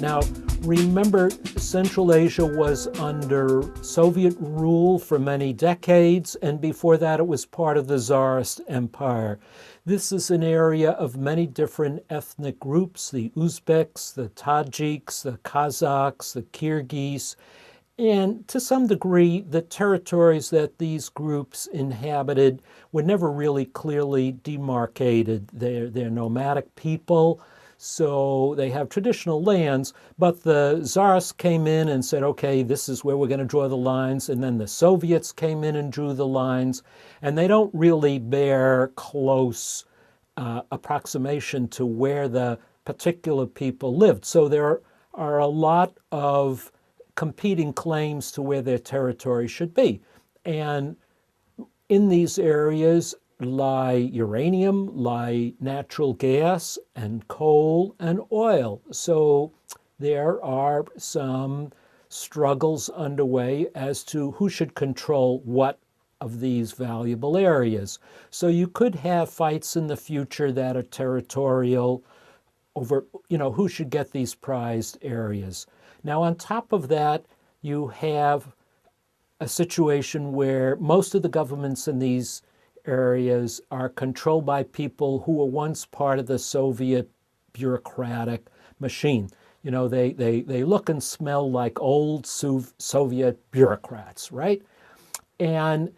Now, remember, Central Asia was under Soviet rule for many decades, and before that it was part of the Tsarist Empire. This is an area of many different ethnic groups, the Uzbeks, the Tajiks, the Kazakhs, the Kyrgyz, and to some degree, the territories that these groups inhabited were never really clearly demarcated. They're nomadic people, so they have traditional lands, but the Tsars came in and said, okay, this is where we're going to draw the lines, and then the Soviets came in and drew the lines, and they don't really bear close approximation to where the particular people lived. So there are a lot of competing claims to where their territory should be. And in these areas lie uranium, lie natural gas and coal and oil. So there are some struggles underway as to who should control what of these valuable areas. So you could have fights in the future that are territorial over, who should get these prized areas. Now, on top of that, you have a situation where most of the governments in these areas are controlled by people who were once part of the Soviet bureaucratic machine. They look and smell like old Soviet bureaucrats, right? And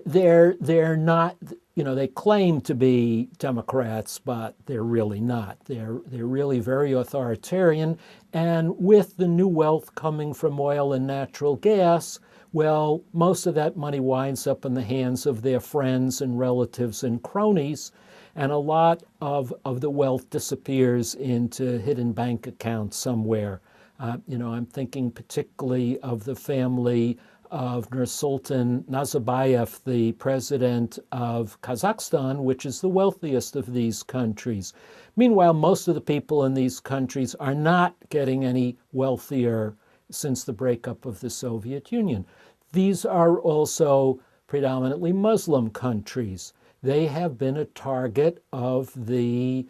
they're not, they claim to be Democrats, but they're really not. They're really very authoritarian. And with the new wealth coming from oil and natural gas, well, most of that money winds up in the hands of their friends and relatives and cronies, and a lot of the wealth disappears into hidden bank accounts somewhere. I'm thinking particularly of the family of Nursultan Nazarbayev, the president of Kazakhstan, which is the wealthiest of these countries. Meanwhile, most of the people in these countries are not getting any wealthier since the breakup of the Soviet Union. These are also predominantly Muslim countries. They have been a target of the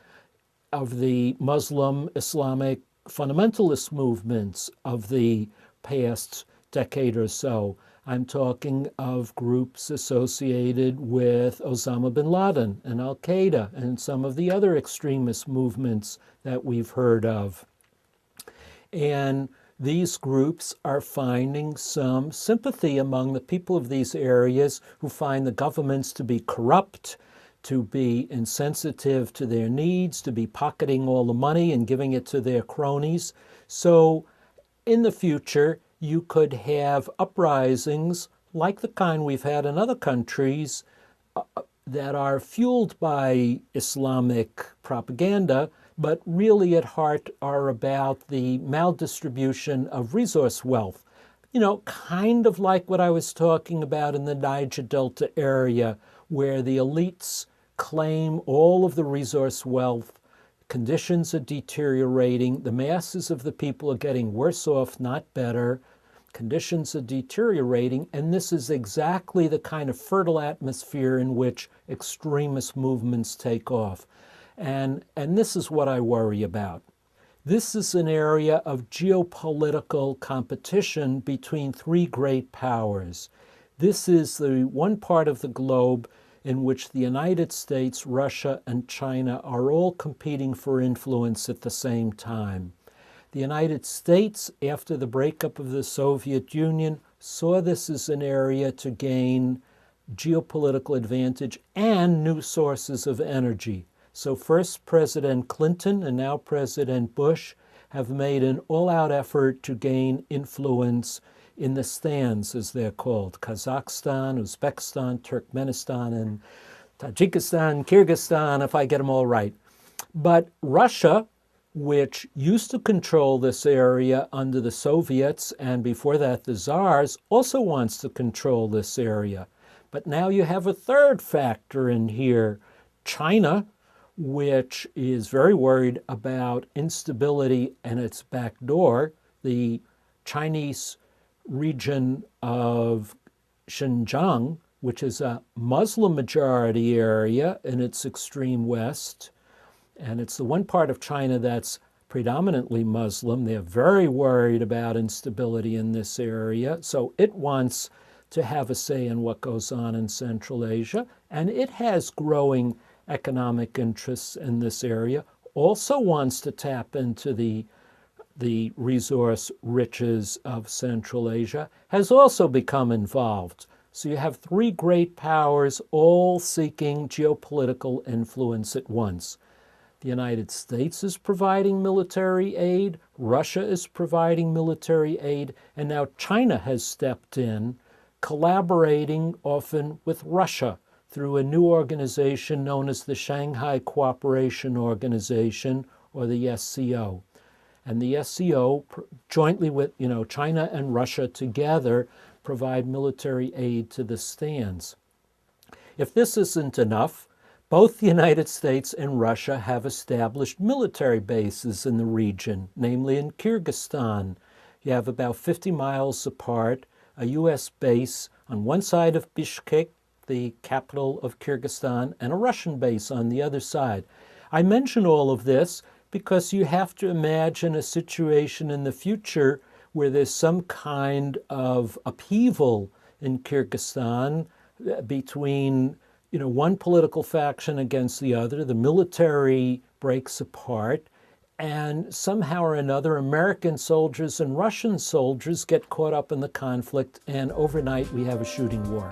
Muslim Islamic fundamentalist movements of the past decade or so. I'm talking of groups associated with Osama bin Laden and Al-Qaeda and some of the other extremist movements that we've heard of. And these groups are finding some sympathy among the people of these areas who find the governments to be corrupt, to be insensitive to their needs, to be pocketing all the money and giving it to their cronies. So in the future, you could have uprisings like the kind we've had in other countries that are fueled by Islamic propaganda, but really at heart are about the maldistribution of resource wealth. Kind of like what I was talking about in the Niger Delta area, where the elites claim all of the resource wealth. Conditions are deteriorating. The masses of the people are getting worse off, not better. Conditions are deteriorating, and this is exactly the kind of fertile atmosphere in which extremist movements take off. And this is what I worry about. This is an area of geopolitical competition between three great powers. This is the one part of the globe in which the United States, Russia, and China are all competing for influence at the same time. The United States, after the breakup of the Soviet Union, saw this as an area to gain geopolitical advantage and new sources of energy. So first President Clinton and now President Bush have made an all-out effort to gain influence in the stands, as they're called: Kazakhstan, Uzbekistan, Turkmenistan, and Tajikistan, Kyrgyzstan, if I get them all right. But Russia, which used to control this area under the Soviets and before that the Tsars, also wants to control this area. But now you have a third factor in here: China, which is very worried about instability and its back door. The Chinese region of Xinjiang, which is a Muslim majority area in its extreme west, and it's the one part of China that's predominantly Muslim. They're very worried about instability in this area, so it wants to have a say in what goes on in Central Asia, and it has growing economic interests in this area, also wants to tap into the resource riches of Central Asia, has also become involved. So you have three great powers all seeking geopolitical influence at once. The United States is providing military aid, Russia is providing military aid, and now China has stepped in, collaborating often with Russia through a new organization known as the Shanghai Cooperation Organization, or the SCO. And the SCO, jointly with China and Russia together, provide military aid to the stands. If this isn't enough, both the United States and Russia have established military bases in the region, namely in Kyrgyzstan. You have about 50 miles apart, a U.S. base on one side of Bishkek, the capital of Kyrgyzstan, and a Russian base on the other side. I mention all of this because you have to imagine a situation in the future where there's some kind of upheaval in Kyrgyzstan between one political faction against the other, the military breaks apart, and somehow or another American soldiers and Russian soldiers get caught up in the conflict, and overnight we have a shooting war.